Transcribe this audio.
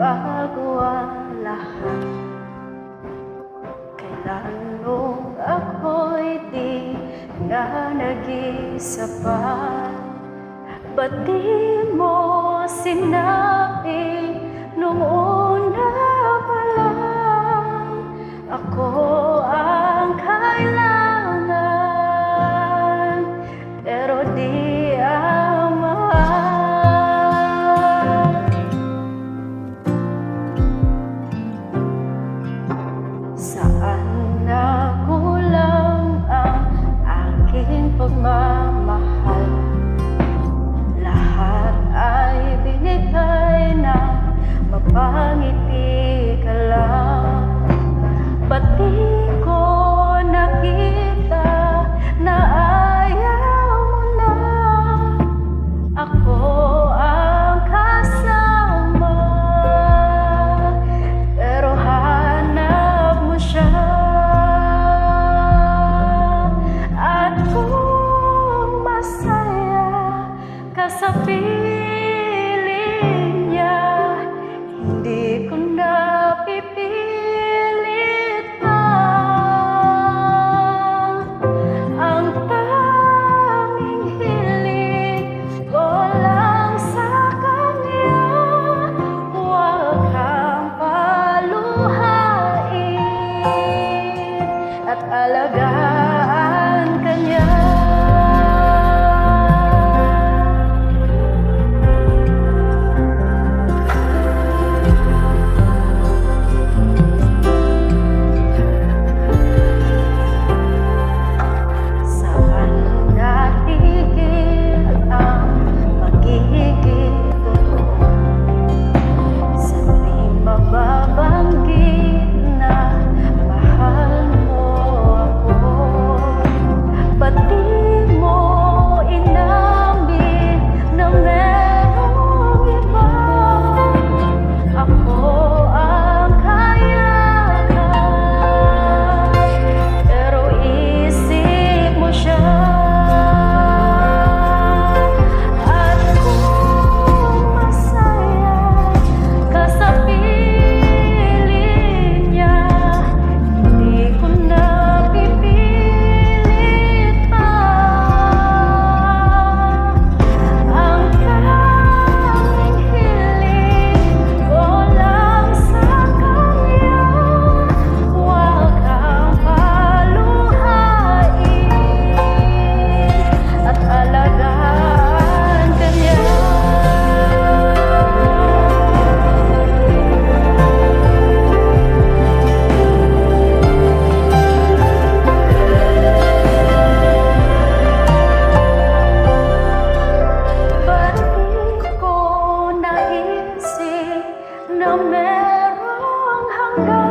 bago ang lahat. Kailan nung ako'y di na nag-isa pa, ba't di mo sinabi nung una pa lang ako ang kailangan, pero di ang mahal. Saan nakulang ang aking pagmamahal? Lahat ay binigay na mapangiti ka lang. Ba't di ko nakita na ayaw mo na ako ang kasama, pero hanap mo siya. At kung masaya ka sa piling niya, hindi ko na pipilit pa. Ang tanging hiling ko lang sa kanya, huwag kang paluhain at alagaan ka niya. Na merong hanggan